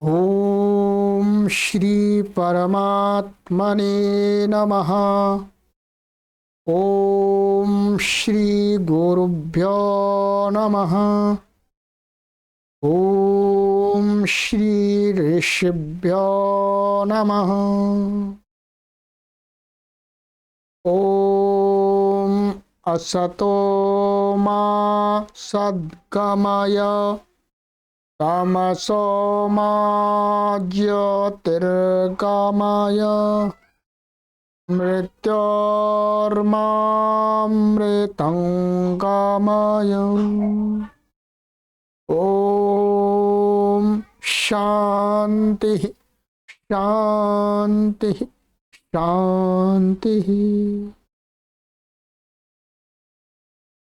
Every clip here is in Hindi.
ओम श्री परमात्मने नमः। ओम श्री गुरुभ्यो नमः। ओम श्री ऋषिभ्यो नमः। ओम असतो मा सद्गमय तमसो मा ज्योतिर्गमय मृत्योर्मामृतंगमय। ओम शांति शांति शांति।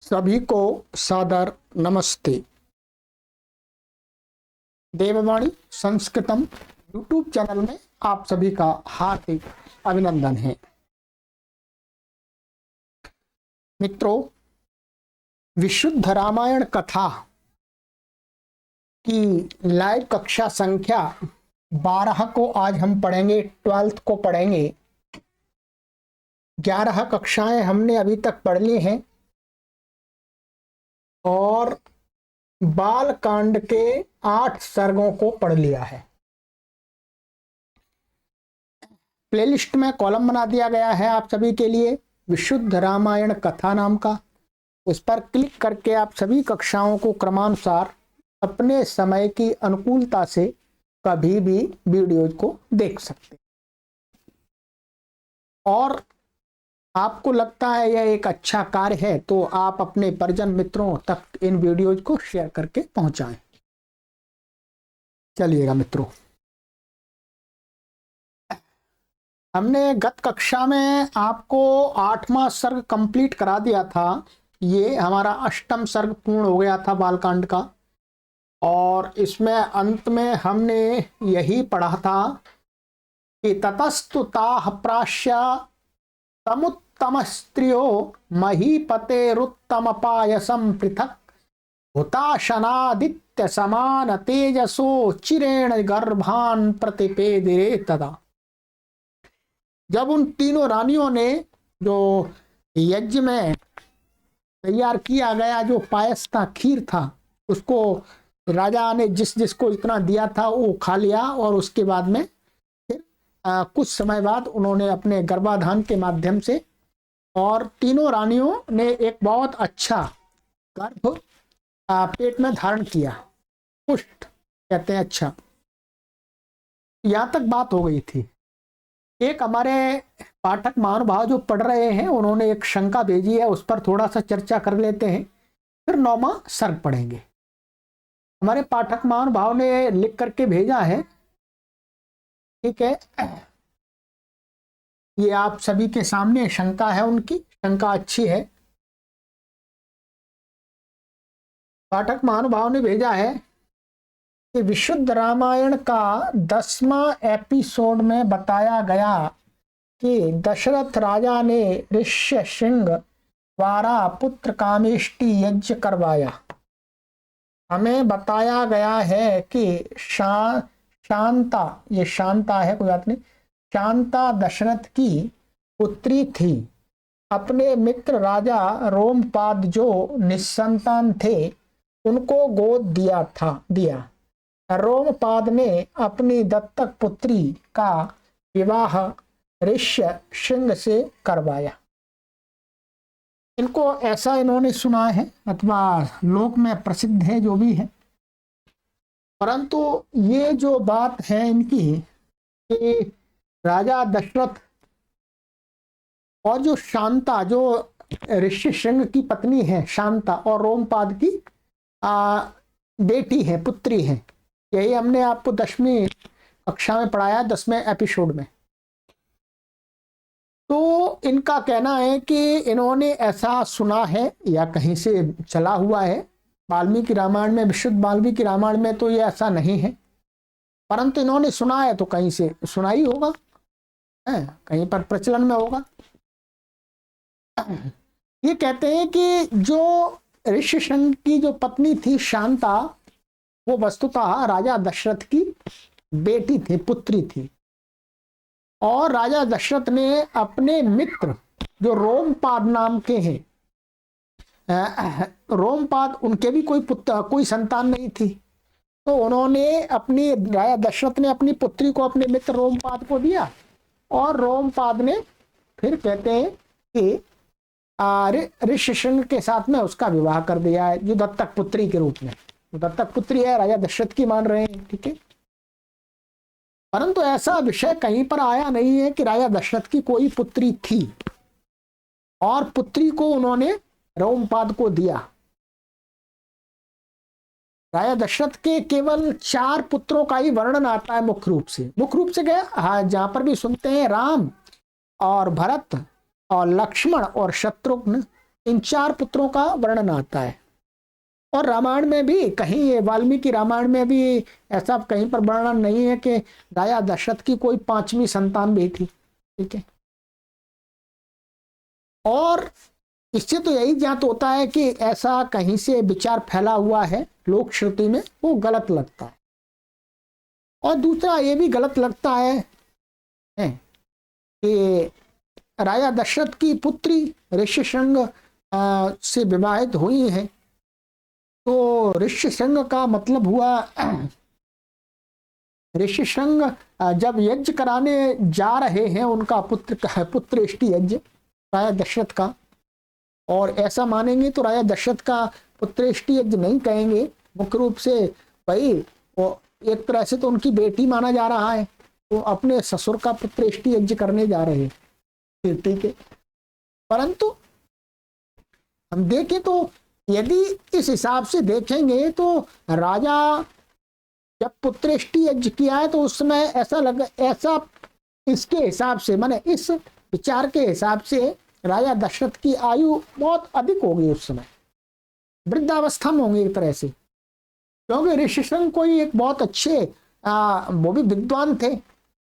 सभी को सादर नमस्ते। देववाणी संस्कृतम यूट्यूब चैनल में आप सभी का हार्दिक अभिनंदन है। मित्रों, विशुद्ध रामायण कथा की लाइव कक्षा संख्या 12 को आज हम पढ़ेंगे, 12th को पढ़ेंगे। 11 कक्षाएं हमने अभी तक पढ़ ली हैं और बाल कांड के 8 सर्गों को पढ़ लिया है। प्लेलिस्ट में कॉलम बना दिया गया है आप सभी के लिए, विशुद्ध रामायण कथा नाम का। उस पर क्लिक करके आप सभी कक्षाओं को क्रमानुसार अपने समय की अनुकूलता से कभी भी वीडियोज को देख सकते। और आपको लगता है यह एक अच्छा कार्य है तो आप अपने परिजन मित्रों तक इन वीडियोज को शेयर करके पहुंचाएं। चलिएगा मित्रों, हमने गत कक्षा में आपको 8वां सर्ग कंप्लीट करा दिया था। ये हमारा 8वां सर्ग पूर्ण हो गया था बालकांड का, और इसमें अंत में हमने यही पढ़ा था कि ततस्तु ताः प्राश्य तमुत्तम स्त्रियो महीपतेरुत्तम पायसम पृथक हुताशनादित्य समान तेजसो चिरेण गर्भान प्रतिपेदिरे तदा। जब उन तीनों रानियों ने जो यज्ञ में तैयार किया गया जो पायस था, खीर था, उसको राजा ने जिस जिसको इतना दिया था वो खा लिया, और उसके बाद में फिर कुछ समय बाद उन्होंने अपने गर्भाधान के माध्यम से और तीनों रानियों ने एक बहुत अच्छा गर्भ पेट में धारण किया। पुष्ट कहते हैं। अच्छा, यहाँ तक बात हो गई थी। एक हमारे पाठक महानुभाव जो पढ़ रहे हैं उन्होंने एक शंका भेजी है, उस पर थोड़ा सा चर्चा कर लेते हैं, फिर 9वां सर्ग पढ़ेंगे। हमारे पाठक महानुभाव ने लिख करके भेजा है, ठीक है, ये आप सभी के सामने शंका है, उनकी शंका अच्छी है। पाठक महानुभाव ने भेजा है कि विशुद्ध रामायण का 10वां एपिसोड में बताया गया कि दशरथ राजा ने ऋष्यशृंग द्वारा पुत्र कामेष्टि यज्ञ करवाया। हमें बताया गया है कि शांता, ये शांता है, कोई बात नहीं, शांता दशरथ की पुत्री थी। अपने मित्र राजा रोमपाद जो निस्संतान थे उनको गोद दिया। रोमपाद ने अपनी दत्तक पुत्री का विवाह ऋष्यशृंग से करवाया। इनको ऐसा इन्होंने सुना है, अथवा लोक में प्रसिद्ध है, जो भी है। परंतु ये जो बात है इनकी कि राजा दशरथ और जो शांता, जो ऋष्यशृंग की पत्नी है शांता, और रोमपाद की बेटी है, पुत्री है, यही हमने आपको 10वीं कक्षा में पढ़ाया, 10वें एपिसोड में। तो इनका कहना है कि इन्होंने ऐसा सुना है या कहीं से चला हुआ है। वाल्मीकि रामायण में, विशुद्ध वाल्मीकि रामायण में तो ये ऐसा नहीं है, परंतु इन्होंने सुना है तो कहीं से सुना ही होगा, है, कहीं पर प्रचलन में होगा। ये कहते हैं कि जो ऋष्यशृंग की जो पत्नी थी शांता, वो वस्तुतः राजा दशरथ की बेटी थी, पुत्री थी। और राजा दशरथ ने अपने मित्र जो रोमपाद नाम के हैं, रोमपाद, उनके भी कोई संतान नहीं थी, तो उन्होंने राजा दशरथ ने अपनी पुत्री को अपने मित्र रोमपाद को दिया, और रोमपाद ने फिर कहते हैं कि ऋष्यशृंग के साथ में उसका विवाह कर दिया है, जो दत्तक पुत्री के रूप में। दत्तक पुत्री है, राजा दशरथ की मान रहे हैं, ठीक है। परंतु ऐसा विषय कहीं पर आया नहीं है कि राजा दशरथ की कोई पुत्री थी और पुत्री को उन्होंने रोमपाद को दिया। राजा दशरथ के केवल 4 पुत्रों का ही वर्णन आता है मुख्य रूप से क्या, हाँ, जहां पर भी सुनते हैं राम और भरत और लक्ष्मण और शत्रुघ्न, इन 4 पुत्रों का वर्णन आता है। और रामायण में भी कहीं, वाल्मीकि रामायण में भी ऐसा कहीं पर वर्णन नहीं है कि राजा दशरथ की कोई 5वीं संतान भी थी, ठीक है। और इससे तो यही ज्ञात होता है कि ऐसा कहीं से विचार फैला हुआ है लोक श्रुति में, वो गलत लगता है। और दूसरा ये भी गलत लगता है कि राजा दशरथ की पुत्री ऋष्यशृंग से विवाहित हुई है, तो ऋष्यशृंग का मतलब हुआ, ऋष्यशृंग जब यज्ञ कराने जा रहे हैं उनका पुत्रेष्टि यज्ञ राजा दशरथ का, और ऐसा मानेंगे तो राजा दशरथ का पुत्रेष्टि यज्ञ नहीं कहेंगे, मुख्य रूप से भाई वो एक तरह से तो उनकी बेटी माना जा रहा है, वो अपने ससुर का पुत्रेष्टि यज्ञ करने जा रहे हैं, ठीक है। परंतु हम देखें तो यदि इस हिसाब से देखेंगे तो राजा जब पुत्रेष्टि यज्ञ किया है तो उस समय ऐसा इसके हिसाब से, माने इस विचार के हिसाब से राजा दशरथ की आयु बहुत अधिक होगी, उस समय वृद्धावस्था में होंगे एक तरह से, क्योंकि ऋष्यशृंग कोई एक बहुत अच्छे वो भी विद्वान थे,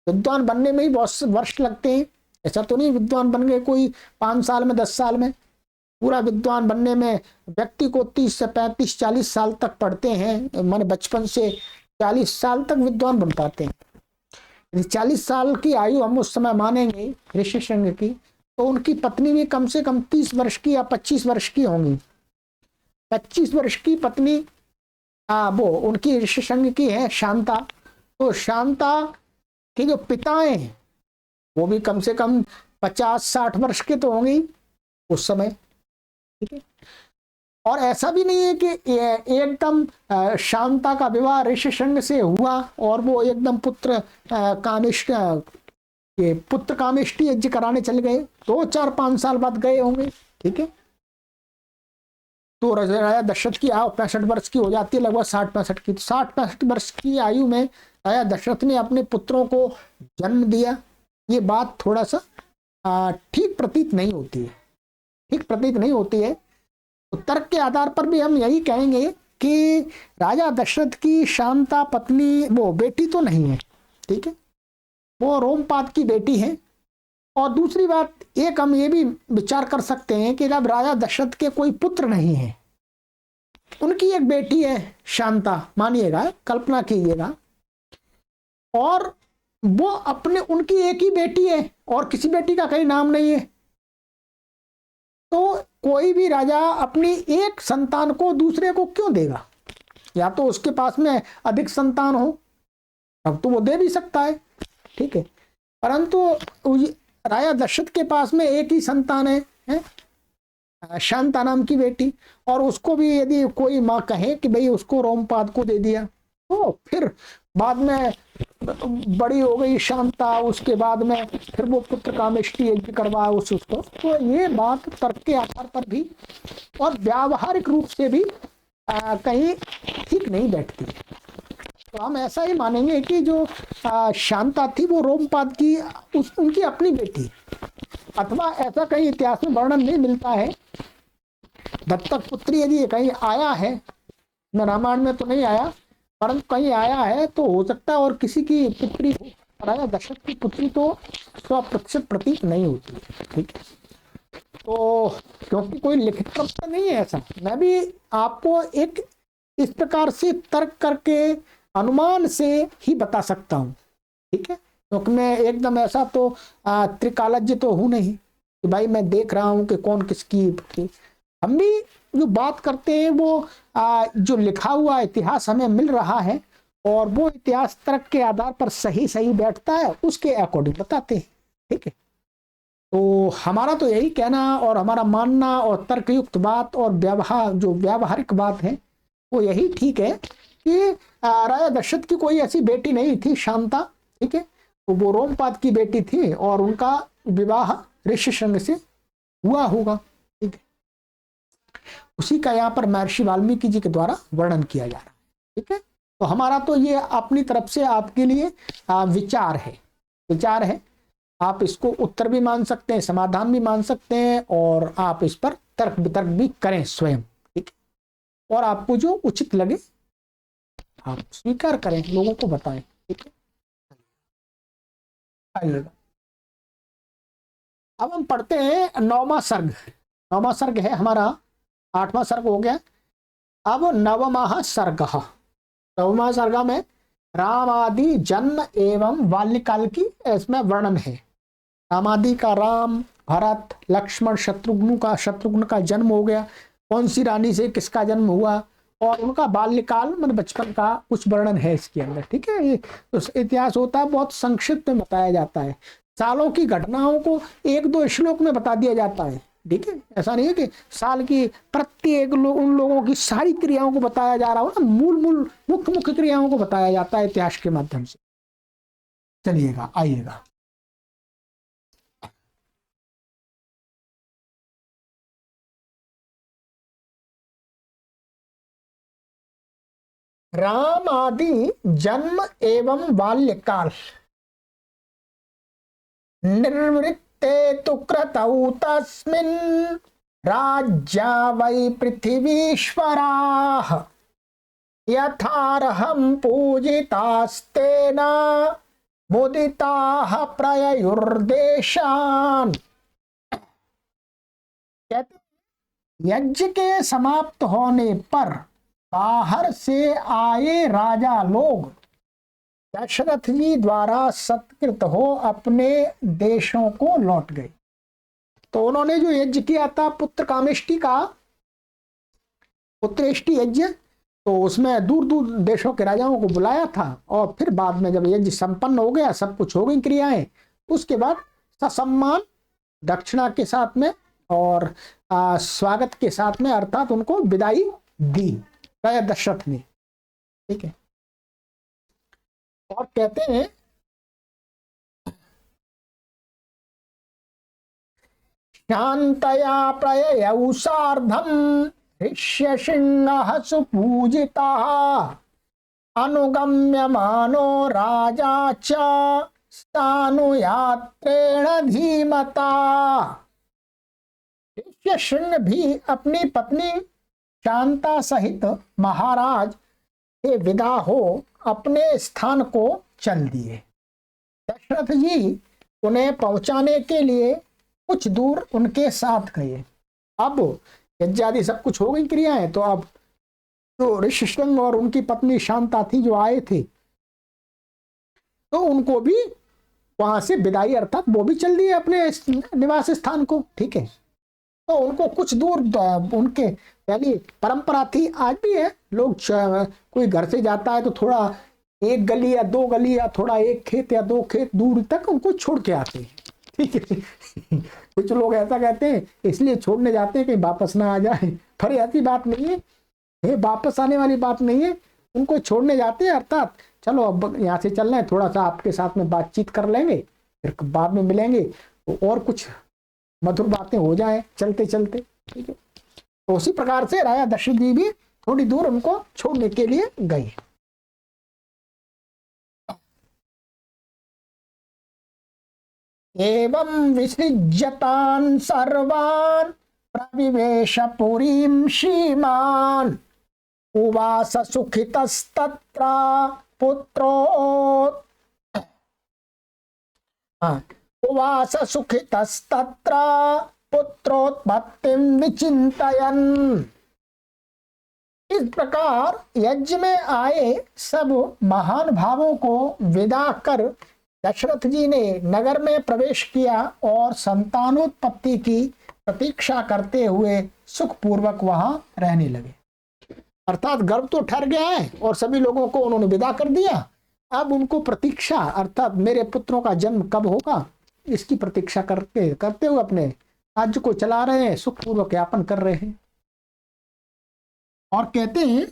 विद्वान बनने में ही बहुत वर्ष लगते हैं, ऐसा तो नहीं विद्वान बन गए कोई 5 साल में 10 साल में। पूरा विद्वान बनने में व्यक्ति को 30 से 35 40 साल तक पढ़ते हैं, माने बचपन से 40 साल तक विद्वान बन पाते हैं। 40 साल की आयु हम उस समय मानेंगे ऋष्यशृंग की, तो उनकी पत्नी भी कम से कम 30 वर्ष की या 25 वर्ष की होंगी। 25 वर्ष की पत्नी वो उनकी ऋष्यशृंग की है शांता, तो शांता के जो पिताएं हैं वो भी कम से कम 50-60 वर्ष के तो होंगे उस समय, ठीक है। और ऐसा भी नहीं है कि एकदम शांता का विवाह ऋष्यशृंग से हुआ और वो एकदम पुत्र कामेष्टि यज्ञ कराने चले गए, 2-4-5 साल बाद गए होंगे, ठीक है। तो राजा दशरथ की आयु 65 वर्ष की हो जाती है, लगभग 60-65 की। तो 60-65 वर्ष की आयु में राजा दशरथ ने अपने पुत्रों को जन्म दिया, ये बात थोड़ा सा ठीक प्रतीत नहीं होती है, ठीक प्रतीत नहीं होती है। तो तर्क के आधार पर भी हम यही कहेंगे कि राजा दशरथ की शांता पत्नी वो बेटी तो नहीं है, ठीक है, वो रोमपाद की बेटी है। और दूसरी बात एक हम ये भी विचार कर सकते हैं कि जब राजा दशरथ के कोई पुत्र नहीं है, उनकी एक बेटी है शांता, मानिएगा, कल्पना कीजिएगा, और वो उनकी एक ही बेटी है और किसी बेटी का कहीं नाम नहीं है, तो कोई भी राजा अपनी एक संतान को दूसरे को क्यों देगा? या तो उसके पास में अधिक संतान हो तब तो वो दे भी सकता है, ठीक है। परंतु राजा दशरथ के पास में एक ही संतान है शांता नाम की बेटी, और उसको भी यदि कोई माँ कहे कि भाई उसको रोमपाद को दे दिया, तो फिर बाद में बड़ी हो गई शांता, उसके बाद में फिर वो पुत्र कामेष्टि यज्ञ करवाया उसको, तो ये बात तर्क के आधार पर भी और व्यावहारिक रूप से भी कहीं ठीक नहीं बैठती। तो हम ऐसा ही मानेंगे कि जो शांता थी वो रोमपाद की उनकी अपनी बेटी, अथवा ऐसा कहीं इतिहास में वर्णन नहीं मिलता है। दत्तक पुत्री यदि कहीं आया है, रामायण में तो नहीं आया, परंतु कहीं आया है तो हो सकता है और किसी की पुत्री हो, राजा दशरथ की पुत्री तो 100% प्रतीत नहीं होती, ठीक है। तो क्योंकि कोई लिखित प्रमाण नहीं है ऐसा, मैं भी आपको एक इस प्रकार से तर्क करके अनुमान से ही बता सकता हूँ, ठीक है। क्योंकि मैं एकदम ऐसा तो त्रिकालज्ञ तो हूं नहीं कि भाई मैं देख रहा हूं कि कौन किसकी थी। हम भी जो बात करते हैं वो जो लिखा हुआ इतिहास हमें मिल रहा है और वो इतिहास तर्क के आधार पर सही सही बैठता है, उसके अकॉर्डिंग बताते हैं, ठीक है। तो हमारा तो यही कहना और हमारा मानना और तर्कयुक्त बात और व्यवहार जो व्यावहारिक बात है वो यही ठीक है कि राजा दशरथ की कोई ऐसी बेटी नहीं थी शांता, ठीक है। तो वो रोमपाद की बेटी थी और उनका विवाह ऋष्यशृंग से हुआ होगा, ठीक है। उसी का यहाँ पर महर्षि वाल्मीकि जी के द्वारा वर्णन किया जा रहा है, ठीक है। तो हमारा तो ये अपनी तरफ से आपके लिए विचार है। आप इसको उत्तर भी मान सकते हैं, समाधान भी मान सकते हैं और आप इस पर तर्क वितर्क भी करें स्वयं, ठीक है। और आपको जो उचित लगे आप स्वीकार करें, लोगों को बताएं, ठीक है। आइएगा, अब हम पढ़ते हैं नौवां सर्ग। नौवां सर्ग है हमारा, 8वां सर्ग हो गया। अब नवमः सर्ग। नवमा सर्ग में राम आदि जन्म एवं बाल्यकाल की इसमें वर्णन है। राम आदि का राम, भरत, लक्ष्मण, शत्रुघ्न का जन्म हो गया, कौन सी रानी से किसका जन्म हुआ और उनका बाल्यकाल मतलब बचपन का कुछ वर्णन है इसके अंदर, ठीक है। ये तो इतिहास होता है, बहुत संक्षिप्त में बताया जाता है। सालों की घटनाओं को एक दो श्लोक में बता दिया जाता है, ठीक है। ऐसा नहीं है कि साल की प्रत्येक उन लोगों की सारी क्रियाओं को बताया जा रहा हो ना, मूल मुख्य मुख्य क्रियाओं को बताया जाता है इतिहास के माध्यम से। चलिएगा, आइएगा। राम आदि जन्म एवं बाल्यकाल। निर्वृत्ते तु क्रतौ तस्मिन् राज्या वै पृथिवीश्वराः यथार्हं पूजितास्तेन मुदिताः प्रययुर्देशान्। कहते यज्ञ के समाप्त होने पर बाहर से आए राजा लोग दशरथ जी द्वारा सत्कृत हो अपने देशों को लौट गए। तो उन्होंने जो यज्ञ किया था पुत्र कामेष्टि का, पुत्रेष्टि यज्ञ, तो उसमें दूर दूर देशों के राजाओं को बुलाया था और फिर बाद में जब यज्ञ संपन्न हो गया, सब कुछ हो गई क्रियाएं, उसके बाद ससम्मान दक्षिणा के साथ में और स्वागत के साथ में अर्थात उनको विदाई दी राजा दशरथ ने, ठीक है। और कहते हैं शांतया प्रययौ सार्धम ऋष्यशृंगः सुपूजितः अनुगम्यमानो राजा च स्थानुयात्रेण धीमता। ऋष्यशृंग भी अपनी पत्नी शांता सहित महाराज के विदा हो अपने स्थान को चल दिए। दशरथ जी उन्हें पहुंचाने के लिए कुछ दूर उनके साथ गए। अब यज्ञादि सब कुछ हो गई क्रियाएं, तो अब तो ऋष्यशृंग और उनकी पत्नी शांता थी जो आए थे, तो उनको भी वहां से विदाई अर्थात वो भी चल दिए अपने निवास स्थान को, ठीक है। तो उनको कुछ दूर उनके पहली परंपरा थी, आज भी है, लोग कोई घर से जाता है तो थोड़ा एक गली या दो गली या थोड़ा एक खेत या दो खेत दूर तक उनको छोड़ के आते हैं, ठीक है। कुछ लोग ऐसा कहते हैं इसलिए छोड़ने जाते हैं कि वापस ना आ जाए, पर ऐसी बात नहीं है, ये वापस आने वाली बात नहीं है। उनको छोड़ने जाते हैं अर्थात चलो अब यहाँ से चल रहे हैं, थोड़ा सा आपके साथ में बातचीत कर लेंगे, फिर बाद में मिलेंगे तो और कुछ मधुर बातें हो जाए चलते चलते, ठीक है। तो उसी प्रकार से राजा दशरथ जी भी थोड़ी दूर उनको छोड़ने के लिए गए। एवं विसृज्यतान् सर्वान् प्रविवेश पुरीं श्रीमान् उवास सुखितस्तत्र पुत्रो उवास सुखितस्तत्र पुत्रोत्पत्तिं विचिन्तयन्। इस प्रकार यज्ञ में आए सब महान भावों को विदा कर दशरथ जी ने नगर में प्रवेश किया और संतानोत्पत्ति की प्रतीक्षा करते हुए सुखपूर्वक वहां रहने लगे। अर्थात गर्भ तो ठहर गया है और सभी लोगों को उन्होंने विदा कर दिया। अब उनको प्रतीक्षा, अर्थात मेरे पुत्रों का जन्म कब होगा, इसकी प्रतीक्षा करते हुए अपने राज्य को चला रहे हैं, सुखपूर्वक यापन कर रहे हैं। और कहते हैं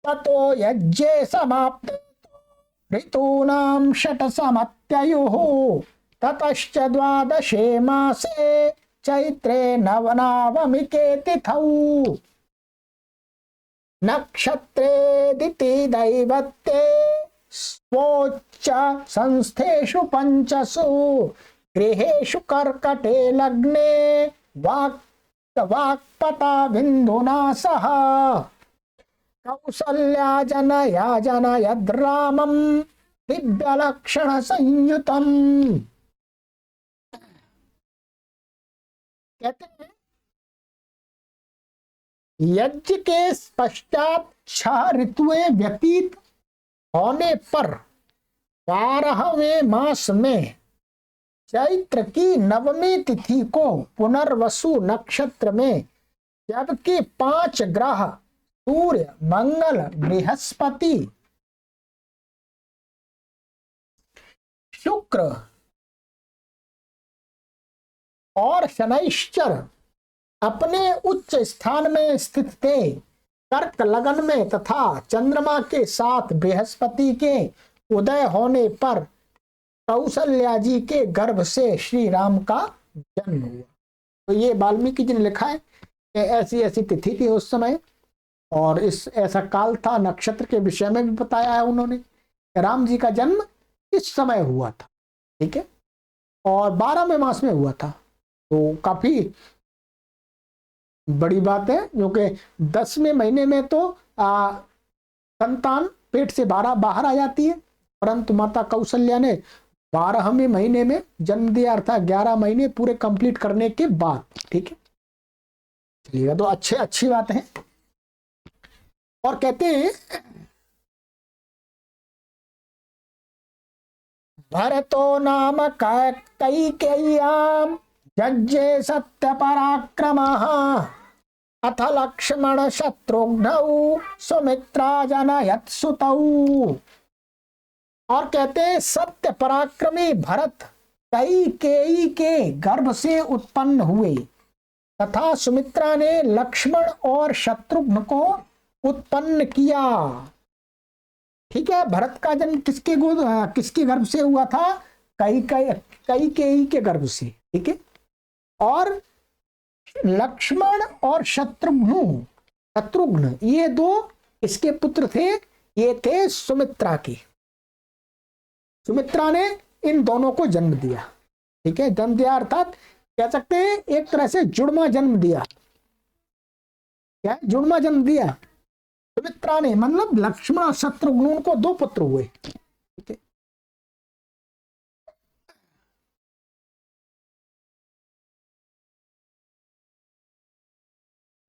ततो यज्ञे समाप्ते ऋतूनां षट्समत्ययुः ततश्च द्वादशे मासे चैत्रे नवनावमिके तिथौ नक्षत्रे दिति दैवत्ये स्वोच्च संस्थेषु पंचसु गृहेषु कर्कटे लग्ने वाक्पता बिंदुना सह कौसल्या जनया जनयद्रामं दिव्यलक्षण संयुतम। कहते हैं यज्ञ के पश्चात 6 ऋतुएं व्यतीत होने पर 12वें मास में चैत्र की नवमी तिथि को पुनर्वसु नक्षत्र में, जबकि 5 ग्रह सूर्य, मंगल, बृहस्पति, शुक्र और शनैश्चर अपने उच्च स्थान में स्थित थे, कर्क लगन में, तथा चंद्रमा के साथ बृहस्पति के उदय होने पर कौशल्या जी के गर्भ से श्री राम का जन्म हुआ। तो ये वाल्मीकि जी ने लिखा है कि ऐसी ऐसी तिथि थी उस समय और इस ऐसा काल था। नक्षत्र के विषय में भी बताया है उन्होंने, राम जी का जन्म इस समय हुआ था, ठीक है, और 12वें मास में हुआ था। तो काफी बड़ी बात है, क्योंकि 10वें महीने में तो संतान पेट से बाहर आ जाती है, परंतु माता कौशल्या ने 12वें महीने में जन्म दिया, अर्थात 11 महीने पूरे कंप्लीट करने के बाद, ठीक है। चलिएगा, तो अच्छी बात है। और कहते हैं भरतो नाम कैकेय्याम यज्ञे सत्य पराक्रमः अथ लक्ष्मण शत्रुघ्नौ सुमित्रा जनयत् सुतौ। और कहते हैं सत्य पराक्रमी भरत कैकेयी के गर्भ से उत्पन्न हुए तथा सुमित्रा ने लक्ष्मण और शत्रुघ्न को उत्पन्न किया, ठीक है। भरत का जन्म किसके गर्भ से हुआ था? कैकेयी के गर्भ से, ठीक है। और लक्ष्मण और शत्रुघ्न ये 2 इसके पुत्र थे, ये थे सुमित्रा के। सुमित्रा ने इन दोनों को जन्म दिया, ठीक है। जन्म दिया अर्थात कह सकते हैं एक तरह से जुड़वा जन्म दिया। क्या जुड़वा जन्म दिया सुमित्रा ने, मतलब लक्ष्मण और शत्रुघ्न को 2 पुत्र हुए, ठीक है।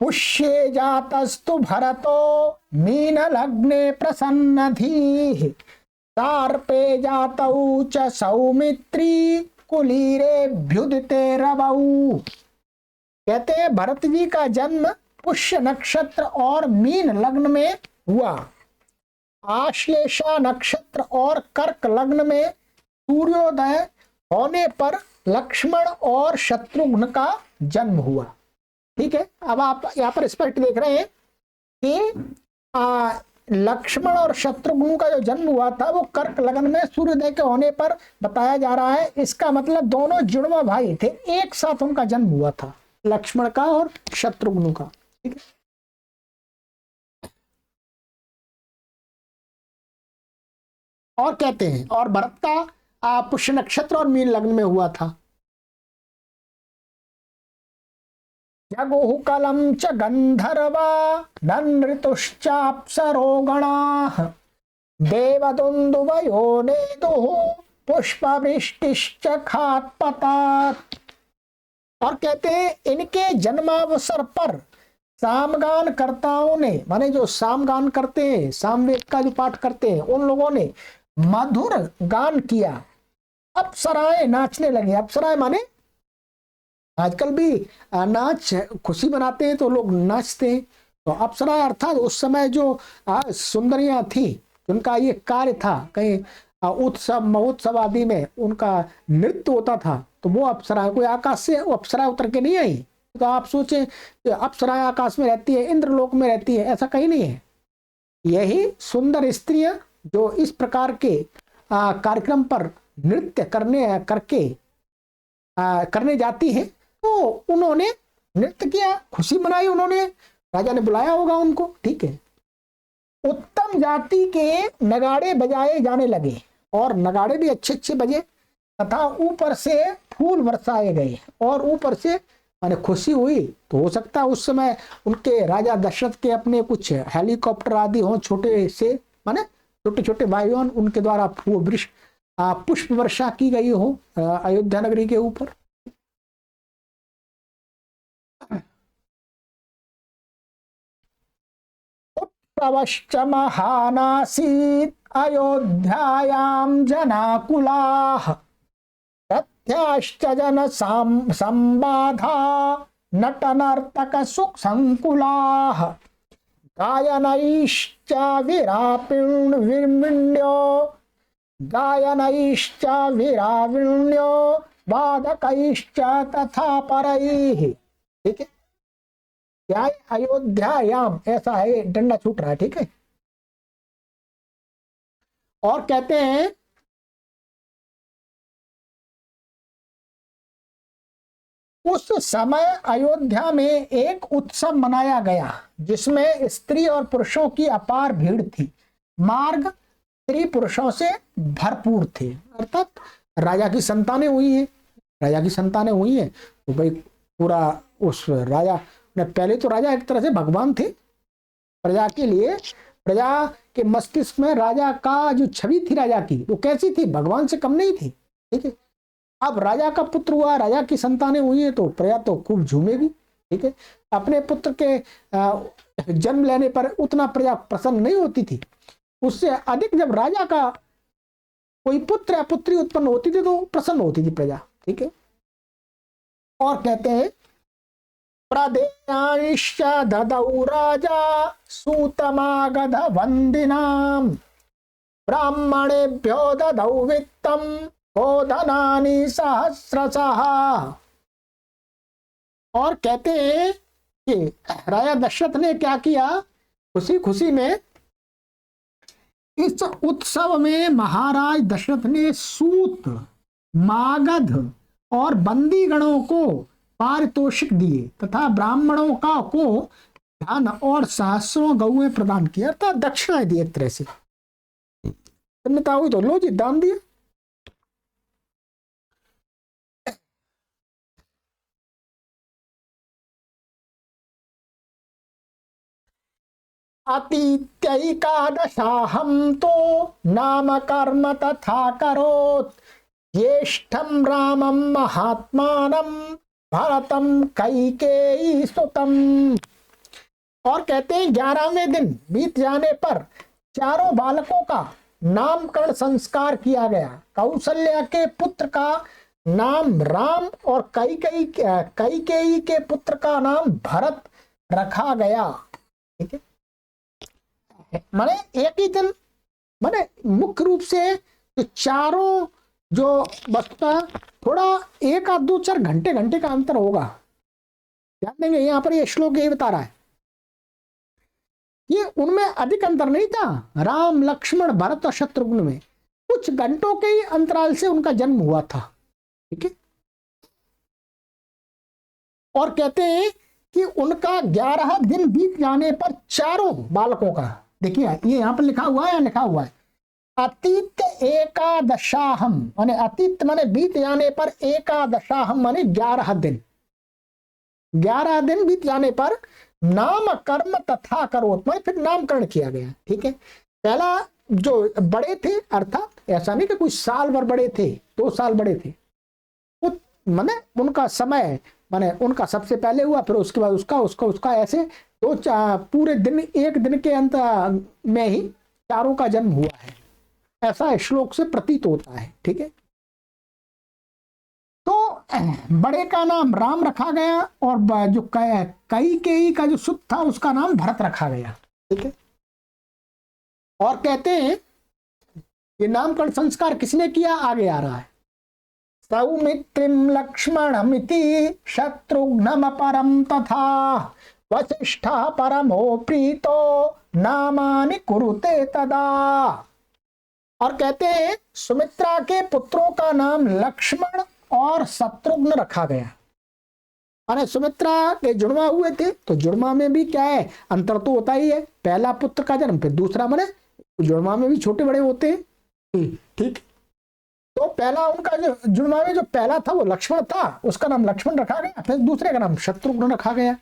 पुष्ये जातस्तु भरतो मीन लग्ने प्रसन्नधीः तार्पे जातौ च सौमित्री कुलीरे भ्युदिते रवौ। कहते हैं भरत जी का जन्म पुष्य नक्षत्र और मीन लग्न में हुआ। आश्लेषा नक्षत्र और कर्क लग्न में सूर्योदय होने पर लक्ष्मण और शत्रुघ्न का जन्म हुआ, ठीक है। अब आप यहाँ पर स्पष्ट देख रहे हैं कि लक्ष्मण और शत्रुघ्न का जो जन्म हुआ था वो कर्क लगन में सूर्योदय के होने पर बताया जा रहा है। इसका मतलब दोनों जुड़वा भाई थे, एक साथ उनका जन्म हुआ था, लक्ष्मण का और शत्रुघ्न का, ठीक है। और कहते हैं और भरत का पुष्य नक्षत्र और मीन लग्न में हुआ था। जगुः कलम च गंधर्वा नृतुश्चाप्सरो गणाः देवदुन्दुभयो नेदुः पुष्पवृष्टिश्च खात्पतात्। और कहते हैं इनके जन्मावसर पर सामगान कर्ताओं ने, माने जो सामगान करते हैं, सामवेद का जो पाठ करते हैं, उन लोगों ने मधुर गान किया। अप्सराएं नाचने लगे। अप्सराएं माने आजकल भी नाच खुशी मनाते हैं तो लोग नाचते हैं। तो अप्सराएं अर्थात उस समय जो सुंदरियां थी, जिनका ये कार्य था, कहीं उत्सव महोत्सव आदि में उनका नृत्य होता था, तो वो अप्सराएं, कोई आकाश से अप्सराएं उतर के नहीं आई। तो आप सोचें कि अप्सराएं आकाश में रहती है, इंद्रलोक में रहती है, ऐसा कहीं नहीं है। यही सुंदर स्त्रियां जो इस प्रकार के कार्यक्रम पर नृत्य करने जाती हैं, तो उन्होंने नृत्य किया, खुशी मनाई उन्होंने, राजा ने बुलाया होगा उनको, ठीक है। उत्तम जाति के नगाड़े बजाए जाने लगे, और नगाड़े भी अच्छे अच्छे बजे, तथा ऊपर से फूल बरसाए गए, और ऊपर से माने खुशी हुई। तो हो सकता है उस समय उनके राजा दशरथ के अपने कुछ हेलीकॉप्टर आदि हो, छोटे से माने छोटे छोटे वायुयान, उनके द्वारा पुष्प वर्षा की गई हो अयोध्या नगरी के ऊपर। उत्सवश्च महानासीत् अयोध्यायां जनाकुलाः, प्रत्याश्च जन संबाधा नटनर्तक सुख संकुलाः, गायनैश्च विराविण्यो वादकैश्च तथा परैः। ठीक है, क्या है? अयोध्यायाम, ऐसा है, डंडा छूट रहा है, ठीक है। और कहते हैं उस समय अयोध्या में एक उत्सव मनाया गया, जिसमें स्त्री और पुरुषों की अपार भीड़ थी। मार्ग स्त्री पुरुषों से भरपूर थे, अर्थात राजा की संतानें हुई हैं, तो भाई पूरा उस राजा ने, पहले तो राजा एक तरह से भगवान थे प्रजा के लिए। प्रजा के मस्तिष्क में राजा का जो छवि थी राजा की, वो कैसी थी? भगवान से कम नहीं थी, ठीक है। अब राजा का पुत्र हुआ, राजा की संतानें हुई है, तो प्रजा तो खूब झूमेगी, ठीक है। अपने पुत्र के जन्म लेने पर उतना प्रजा प्रसन्न नहीं होती थी, उससे अधिक जब राजा का कोई पुत्र या पुत्री उत्पन्न होती थी तो प्रसन्न होती थी प्रजा, ठीक है। और कहते हैं प्रदेयांश्च ददौ राजा सूतमागध वंदिनाम, ब्राह्मणेभ्यो ददौ वित्तम गोधनानि सहस्रशः। और कहते हैं कि राजा दशरथ ने क्या किया, खुशी खुशी में इस उत्सव में महाराज दशरथ ने सूत, मागध और बंदीगणों को पारितोषिक दिए, तथा ब्राह्मणों को धन और सहस्रों गौएं प्रदान किया, अर्थात दक्षिणाएं दी एक तरह से। हुई तो लो जी, दान दिया। अतीत्यैकादशाहं तो नाम कर्म तथा करोत्, ज्येष्ठं रामं महात्मानं भरतम कैकेयी सुतम। और कहते हैं 11वें दिन बीत जाने पर चारों बालकों का नामकरण संस्कार किया गया। कौशल्या के पुत्र का नाम राम और कैकेयी के पुत्र का नाम भरत रखा गया, ठीक है। माने एक ही दिन, माने मुख्य रूप से तो चारों जो वस्तुता, थोड़ा एक आध दो चार घंटे का अंतर होगा, ध्यान देंगे। यहाँ पर ये श्लोक यही बता रहा है, ये उनमें अधिक अंतर नहीं था। राम लक्ष्मण भरत और शत्रुघ्न में कुछ घंटों के ही अंतराल से उनका जन्म हुआ था, ठीक है। और कहते हैं कि उनका 11 दिन बीत जाने पर चारों बालकों का, देखिए ये यहाँ पर लिखा हुआ है, लिखा हुआ है अतीत एकादशाहम, माने अतीत माने बीत जाने पर, एकादशाहम माने 11 दिन, 11 दिन बीत जाने पर नाम कर्म तथा करोत, माने फिर नामकरण किया गया, ठीक है। पहला जो बड़े थे, अर्थात ऐसा नहीं कि कुछ साल भर बड़े थे, 2 साल बड़े थे, माने उनका समय माने उनका सबसे पहले हुआ, फिर उसके बाद उसका उसका उसका, ऐसे तो पूरे दिन, एक दिन के अंत में ही चारों का जन्म हुआ है, ऐसा श्लोक से प्रतीत होता है। ठीक है, तो बड़े का नाम राम रखा गया और जो कई का जो सुत था उसका नाम भरत रखा गया। ठीक है, और कहते हैं ये नामकरण संस्कार किसने किया, आगे आ रहा है। सौमित्रिम लक्ष्मणमिति शत्रुघ्नम परम तथा वसिष्ठ परमो प्रीतो नामानि कुरुते तदा। और कहते हैं सुमित्रा के पुत्रों का नाम लक्ष्मण और शत्रुघ्न रखा गया। माने सुमित्रा के जुड़वा हुए थे, तो जुड़वा में भी क्या है, अंतर तो होता ही है, पहला पुत्र का जन्म, फिर दूसरा, माने जुड़वा में भी छोटे बड़े होते हैं। ठीक, तो पहला उनका जो जुड़वा में जो पहला था वो लक्ष्मण था, उसका नाम लक्ष्मण रखा गया, फिर दूसरे का नाम शत्रुघ्न रखा गया।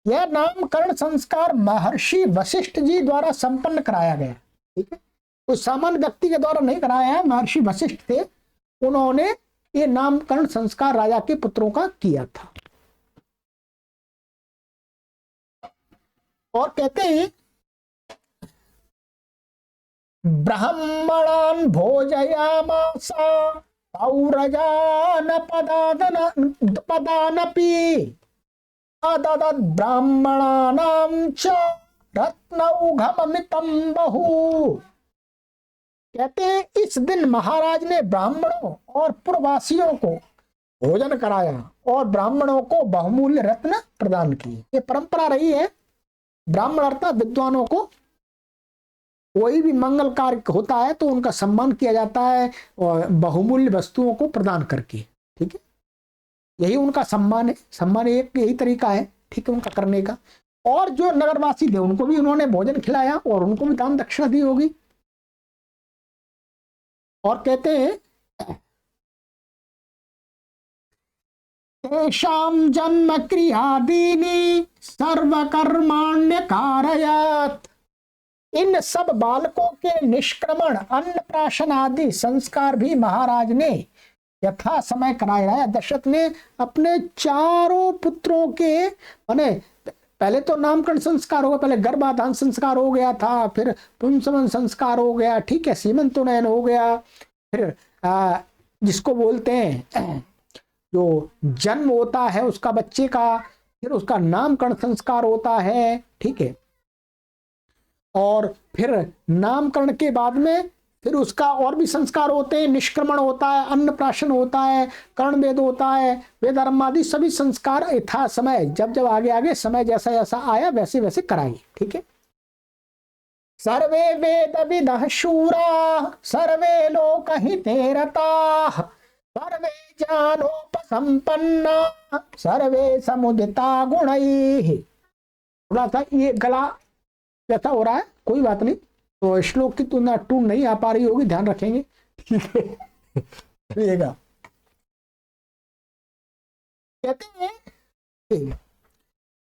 यह नामकरण संस्कार महर्षि वशिष्ठ जी द्वारा संपन्न कराया गया। ठीक है, कोई सामान्य व्यक्ति के द्वारा नहीं कराया है, महर्षि वशिष्ठ थे, उन्होंने ये नामकरण संस्कार राजा के पुत्रों का किया था। और कहते हैं ब्राह्मणान भोजयामास पौरजान पदानपि अददत् ब्राह्मणानां च रत्नौघममितं बहु। कहते हैं इस दिन महाराज ने ब्राह्मणों और पुरवासियों को भोजन कराया और ब्राह्मणों को बहुमूल्य रत्न प्रदान किए। ये परंपरा रही है, ब्राह्मण अर्थात विद्वानों को कोई भी मंगल कार्य होता है तो उनका सम्मान किया जाता है और बहुमूल्य वस्तुओं को प्रदान करके। ठीक है, यही उनका सम्मान है, सम्मान एक यही तरीका है, ठीक है, उनका करने का। और जो नगरवासी थे उनको भी उन्होंने भोजन खिलाया और उनको भी दान दक्षिणा दी होगी। और कहते हैं तेषां जन्म क्रियादीनि सर्वकर्माण्य कारयात्। इन सब बालकों के निष्क्रमण, अन्नप्राशन आदि संस्कार भी महाराज ने यथा समय कराया। दशरथ ने अपने चारों पुत्रों के, माने पहले तो नामकरण संस्कार हो गया, पहले गर्भाधान संस्कार हो गया था, फिर पुंसवन संस्कार हो गया, ठीक है, सीमंतोनयन हो गया, फिर जिसको बोलते हैं जो जन्म होता है उसका बच्चे का, फिर उसका नामकरण संस्कार होता है। ठीक है, और फिर नामकरण के बाद में फिर उसका और भी संस्कार होते हैं, निष्क्रमण होता है, अन्नप्राशन होता है, कर्ण वेद होता है, वेदारंभ आदि सभी संस्कार यथा समय, जब जब आगे आगे समय जैसा जैसा आया वैसे वैसे कराइए। ठीक है, सर्वे वेद विदः शूरा सर्वे लोक हिते रताः सर्वे ज्ञानोपसंपन्ना सर्वे समुदिता गुणैः। थोड़ा सा ये गला व्यथा हो रहा है, कोई बात नहीं, तो श्लोक की तुलना टून नहीं आ पा रही होगी, ध्यान रखेंगे। ठीक है, चलिएगा। कहते हैं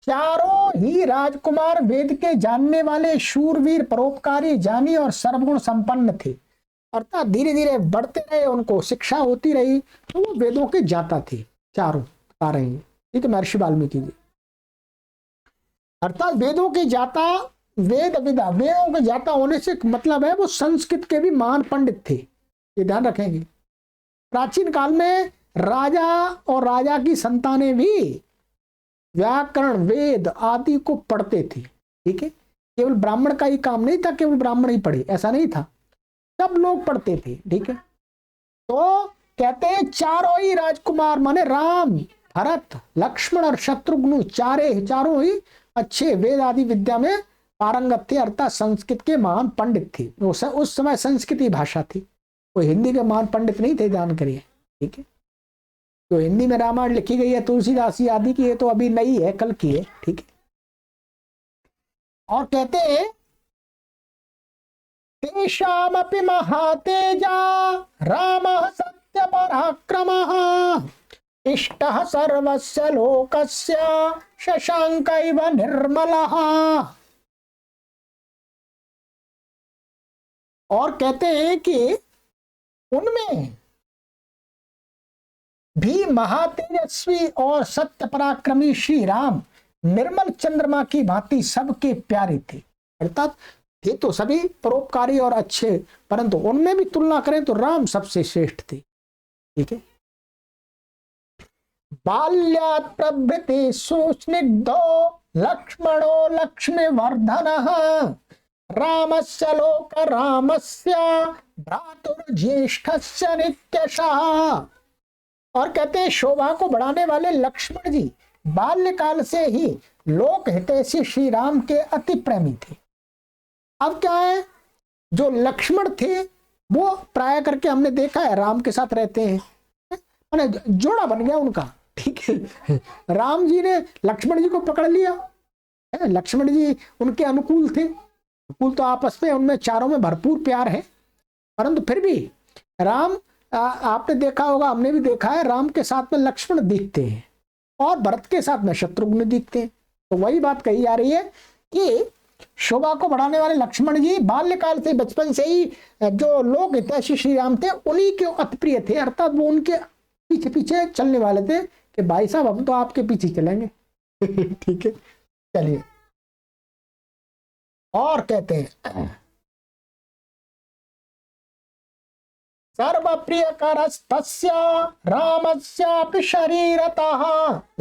चारों ही राजकुमार वेद के जानने वाले, शूरवीर, परोपकारी, जानी और सर्वगुण संपन्न थे। अर्थात धीरे धीरे बढ़ते रहे, उनको शिक्षा होती रही, तो वो वेदों के जाता थे, चारों बता रहे हैं। ठीक है, महर्षि वाल्मीकि जी अर्थात वेदों के जाता, वेद विदा, वेदों के जाता होने से मतलब है वो संस्कृत के भी महान पंडित थे, ये ध्यान रखेंगे। प्राचीन काल में राजा और राजा की संतानें भी व्याकरण, वेद आदि को पढ़ते थे। ठीक है, केवल ब्राह्मण का ही काम नहीं था, केवल ब्राह्मण ही पढ़े ऐसा नहीं था, सब लोग पढ़ते थे। ठीक है, तो कहते हैं चारों ही राजकुमार माने राम, भरत, लक्ष्मण और शत्रुघ्न चारों ही अच्छे वेद आदि विद्या में पारंगत थे, अर्थात संस्कृत के महान पंडित थे। उस समय संस्कृत ही भाषा थी, कोई हिंदी के महान पंडित नहीं थे, ध्यान करिए। ठीक है, तो हिंदी में रामायण लिखी गई है तुलसीदास आदि की, ये तो अभी नई है, कल की है। ठीक है, और कहते हैं तेषामपि महातेजा रामः सत्य पराक्रमः इष्टः सर्वस्य लोकस्य शशांकैव निर्मलः। और कहते हैं कि उनमें भी महातेजस्वी और सत्य पराक्रमी श्री राम निर्मल चंद्रमा की भांति सबके प्यारे थे। अर्थात थे तो सभी परोपकारी और अच्छे, परंतु उनमें भी तुलना करें तो राम सबसे श्रेष्ठ थे। ठीक है। बाल्यात् प्रभृति सुस्निग्धो लक्ष्मणो लक्ष्मी वर्धनः रामस्य लोक रामस्य भ्रातुर्ज्येष्ठस्य नित्यशः। और कहते हैं शोभा को बढ़ाने वाले लक्ष्मण जी बाल्यकाल से ही लोक हितैषी श्री राम के अति प्रेमी थे। अब क्या है, जो लक्ष्मण थे वो प्राय करके हमने देखा है राम के साथ रहते हैं, मैंने जोड़ा बन गया उनका। ठीक है, राम जी ने लक्ष्मण जी को पकड़ लिया, लक्ष्मण जी उनके अनुकूल थे, अनुकूल तो आपस में उनमें चारों में भरपूर प्यार है, परंतु फिर भी राम आपने देखा होगा, हमने भी देखा है, राम के साथ में लक्ष्मण दिखते हैं और भरत के साथ में शत्रुघ्न दिखते हैं। तो वही बात कही जा रही है कि शोभा को बढ़ाने वाले लक्ष्मण जी बाल्यकाल से, बचपन से ही जो लोक हितैषी श्री राम थे उन्हीं के अति प्रिय थे। अर्थात वो उनके पीछे पीछे चलने वाले थे कि भाई साहब हम तो आपके पीछे चलेंगे। ठीक है, चलिए और कहते हैं सर्वप्रियकरस्तस्य रामस्यापि शरीरतः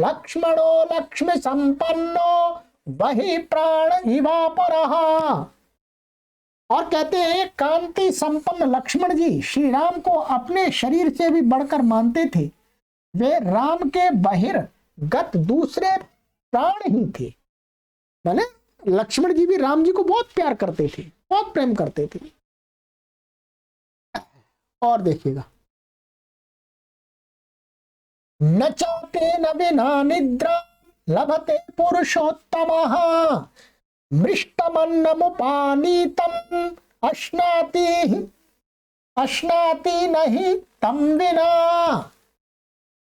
लक्ष्मणो लक्ष्मी संपन्नो वही प्राण इवापरः। और कहते हैं कांति संपन्न लक्ष्मण जी श्री राम को अपने शरीर से भी बढ़कर मानते थे। वे राम के बहिर्गत दूसरे प्राण ही थे। माने लक्ष्मण जी भी राम जी को बहुत प्यार करते थे, बहुत प्रेम करते थे। और देखिएगा, न चाते न विना निद्रा लभते पुरुषोत्तमः मृष्टमन्नमुपानीतम् अश्नाति नहीं तम विना।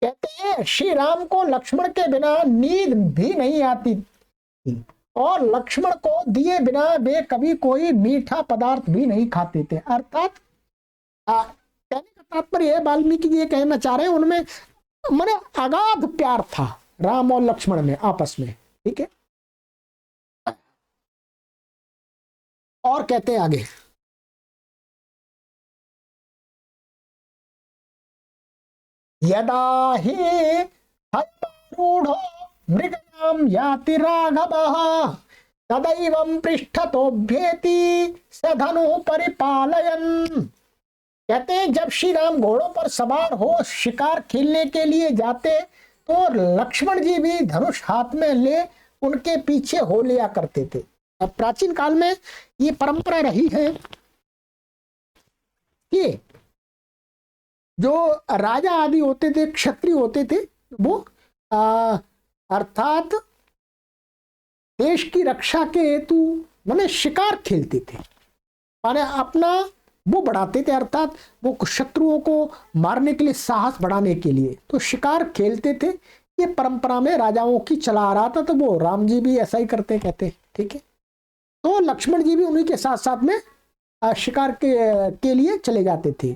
कहते हैं श्री राम को लक्ष्मण के बिना नींद भी नहीं आती थी और लक्ष्मण को दिए बिना वे कभी कोई मीठा पदार्थ भी नहीं खाते थे। अर्थात कहने का तात्पर्य वाल्मीकि जी ये कहना चाह रहे हैं उनमें माने अगाध प्यार था राम और लक्ष्मण में आपस में। ठीक है, और कहते हैं आगे, यदा हि हरिरूढ़ो मृगयां याति राघवः तदैवं पृष्ठतोभ्येति स धनुः परिपालयन्। कहते हैं जब श्री राम घोड़ों पर सवार हो शिकार खेलने के लिए जाते तो लक्ष्मण जी भी धनुष हाथ में ले उनके पीछे हो लिया करते थे। अब प्राचीन काल में ये परंपरा रही है कि जो राजा आदि होते थे, क्षत्रिय होते थे, वो अर्थात देश की रक्षा के हेतु माने शिकार खेलते थे, माने अपना वो बढ़ाते थे, अर्थात वो शत्रुओं को मारने के लिए साहस बढ़ाने के लिए तो शिकार खेलते थे। ये परंपरा में राजाओं की चला आ रहा था, तो वो राम जी भी ऐसा ही करते कहते। ठीक है, तो लक्ष्मण जी भी उन्हीं के साथ साथ में शिकार के लिए चले जाते थे।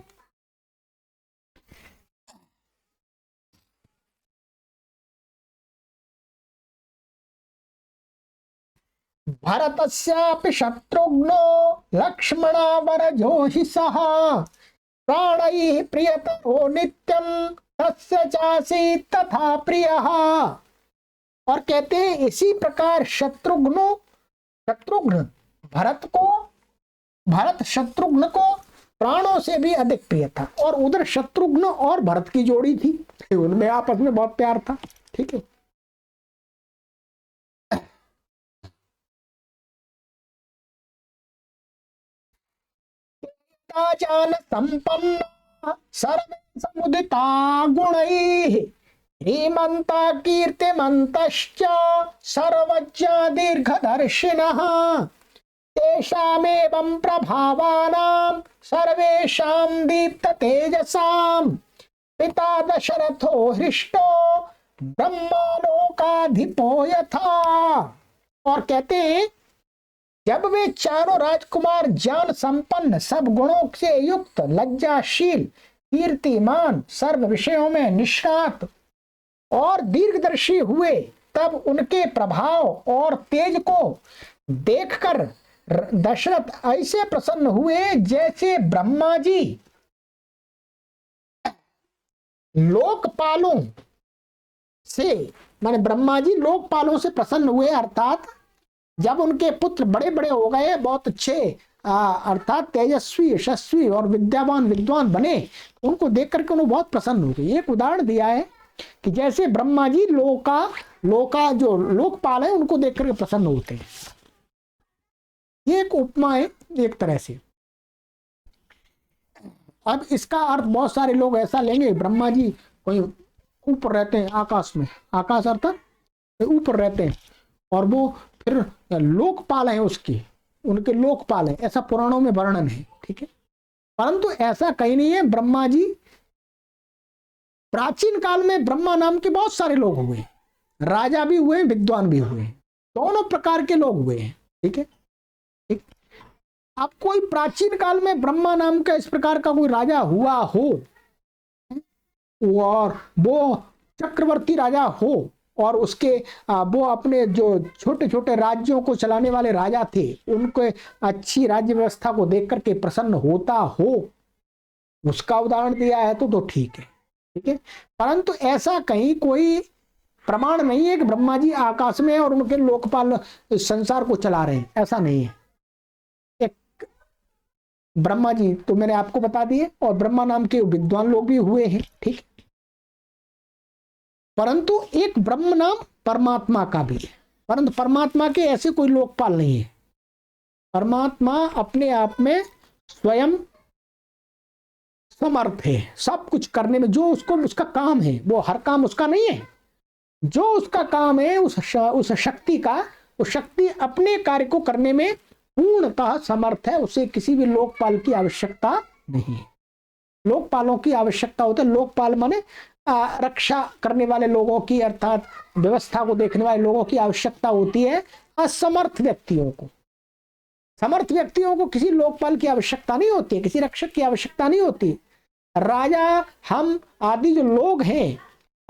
भरतस्यापि शत्रुघ्नो लक्ष्मणावरजो हि सः प्राणैः प्रियतरो नित्यं तस्य चासीत् तथा प्रियः। और कहते हैं इसी प्रकार शत्रुघ्न भरत शत्रुघ्न को प्राणों से भी अधिक प्रिय था। और उधर शत्रुघ्न और भरत की जोड़ी थी, उनमें आपस में बहुत प्यार था। ठीक है, जान संपन्न सर्वे समुदिता गुणैः श्रीमन्ता कीर्तिमन्तश्च सर्वज्ञा दीर्घदर्शिनः तेषामेवं प्रभावानां सर्वेषां दीप्ततेजसां पिता दशरथो हृष्टो ब्रह्मालोकाधिपो यथा। और कहते हैं जब वे चारों राजकुमार ज्ञान संपन्न सब गुणों से युक्त लज्जाशील कीर्तिमान, सर्व विषयों में निष्णात और दीर्घदर्शी हुए, तब उनके प्रभाव और तेज को देखकर दशरथ ऐसे प्रसन्न हुए जैसे ब्रह्मा जी लोकपालों से, माने ब्रह्मा जी लोकपालों से प्रसन्न हुए, अर्थात जब उनके पुत्र बड़े बड़े हो गए, बहुत अच्छे अर्थात तेजस्वी यशस्वी और विद्यावान विद्वान बने, उनको देख करके उन्हें बहुत प्रसन्न हो गए। एक उदाहरण दिया है कि जैसे ब्रह्मा जी लोका जो लोकपाल है उनको देख करके प्रसन्न होते हैं। ये एक उपमा है एक तरह से। अब इसका अर्थ बहुत सारे लोग ऐसा लेंगे, ब्रह्मा जी कोई ऊपर रहते हैं आकाश में, आकाश अर्थात ऊपर रहते हैं, और वो फिर लोकपाल है उसकी, उनके लोकपाल है, ऐसा पुराणों में वर्णन है, ठीक है। परंतु ऐसा कहीं नहीं है। ब्रह्मा जी, प्राचीन काल में ब्रह्मा नाम के बहुत सारे लोग हुए, राजा भी हुए, विद्वान भी हुए, दोनों प्रकार के लोग हुए हैं, ठीक है। ठीक, अब कोई प्राचीन काल में ब्रह्मा नाम का इस प्रकार का कोई राजा हुआ हो और वो चक्रवर्ती राजा हो, और उसके वो अपने जो छोटे छोटे राज्यों को चलाने वाले राजा थे, उनके अच्छी राज्य व्यवस्था को देख करके प्रसन्न होता हो, उसका उदाहरण दिया है तो ठीक है, ठीक है। परंतु ऐसा कहीं कोई प्रमाण नहीं है कि ब्रह्मा जी आकाश में और उनके लोकपाल संसार को चला रहे हैं, ऐसा नहीं है। एक ब्रह्मा जी तो मैंने आपको बता दिए, और ब्रह्मा नाम के विद्वान लोग भी हुए हैं, ठीक। परंतु एक ब्रह्म नाम परमात्मा का भी है, परंतु परमात्मा के ऐसे कोई लोकपाल नहीं है। परमात्मा अपने आप में स्वयं समर्थ है सब कुछ करने में, जो उसको उसका काम है, वो हर काम उसका नहीं है, जो उसका काम है उस शक्ति का, वो शक्ति अपने कार्य को करने में पूर्णतः समर्थ है, उसे किसी भी लोकपाल की आवश्यकता नहीं है। लोकपालों की आवश्यकता होता है, लोकपाल माने रक्षा करने वाले लोगों की, अर्थात व्यवस्था को देखने वाले लोगों की आवश्यकता होती है असमर्थ व्यक्तियों को। समर्थ व्यक्तियों को किसी लोकपाल की आवश्यकता नहीं होती है, किसी रक्षक की आवश्यकता नहीं होती। राजा हम आदि जो लोग हैं,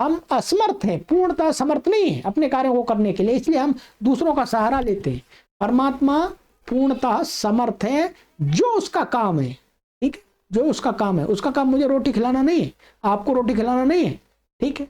हम असमर्थ हैं, पूर्णतः समर्थ नहीं है अपने कार्यों को करने के लिए, इसलिए हम दूसरों का सहारा लेते हैं। परमात्मा पूर्णतः समर्थ है, जो उसका काम है, ठीक है, जो उसका काम है। उसका काम मुझे रोटी खिलाना नहीं है, आपको रोटी खिलाना नहीं है, ठीक है,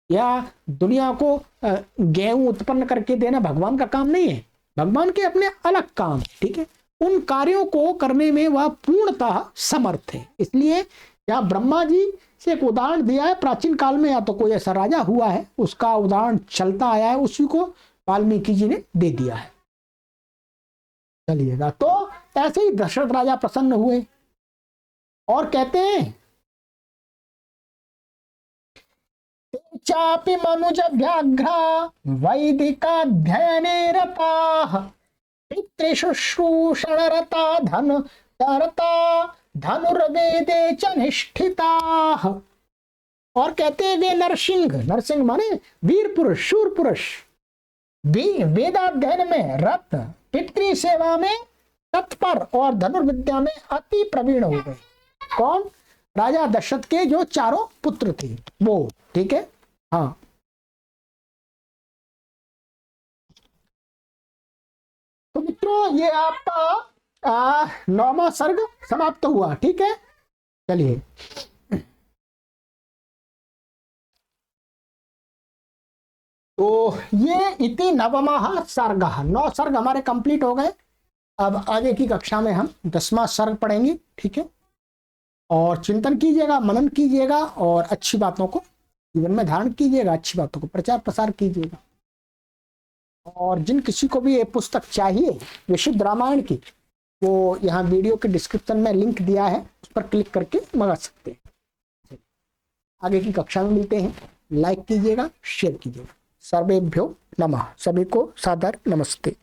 या दुनिया को गेहूं उत्पन्न करके देना भगवान का काम नहीं है, भगवान के अपने अलग काम, ठीक है। उन कार्यों को करने में वह पूर्णतः समर्थ है। इसलिए यहाँ ब्रह्मा जी से एक उदाहरण दिया है प्राचीन काल में, या तो कोई ऐसा राजा हुआ है उसका उदाहरण चलता आया है, उसी को वाल्मीकि जी ने दे दिया है। चलिएगा, तो ऐसे ही दशरथ राजा प्रसन्न हुए और कहते हैं चापि मनुज व्याघ्रा वैदिकाध्ययने रताः पितृशुश्रूषण रता धनुर्वेदे च निष्ठिताः। और कहते हैं वे नरसिंह, नरसिंह माने वीर पुरुष, शूर पुरुष, वेदाध्ययन में रत, पितृ सेवा में तत्पर और धनुर्विद्या में अति प्रवीण हो गए। कौन? राजा दशरथ के जो चारों पुत्र थे वो, ठीक है। हाँ, तो मित्रों ये आपका 9वां सर्ग समाप्त हुआ, ठीक है। चलिए, तो ये इति नवमः सर्ग, 9 सर्ग हमारे कंप्लीट हो गए। अब आगे की कक्षा में हम 10वां सर्ग पढ़ेंगे, ठीक है। और चिंतन कीजिएगा, मनन कीजिएगा, और अच्छी बातों को जीवन में धारण कीजिएगा, अच्छी बातों को प्रचार प्रसार कीजिएगा। और जिन किसी को भी ये पुस्तक चाहिए विशुद्ध रामायण की, वो यहाँ वीडियो के डिस्क्रिप्शन में लिंक दिया है, उस पर क्लिक करके मंगा सकते हैं। आगे की कक्षा में मिलते हैं। लाइक कीजिएगा, शेयर कीजिएगा। सर्वेभ्यो नमः, सभी को सादर नमस्ते।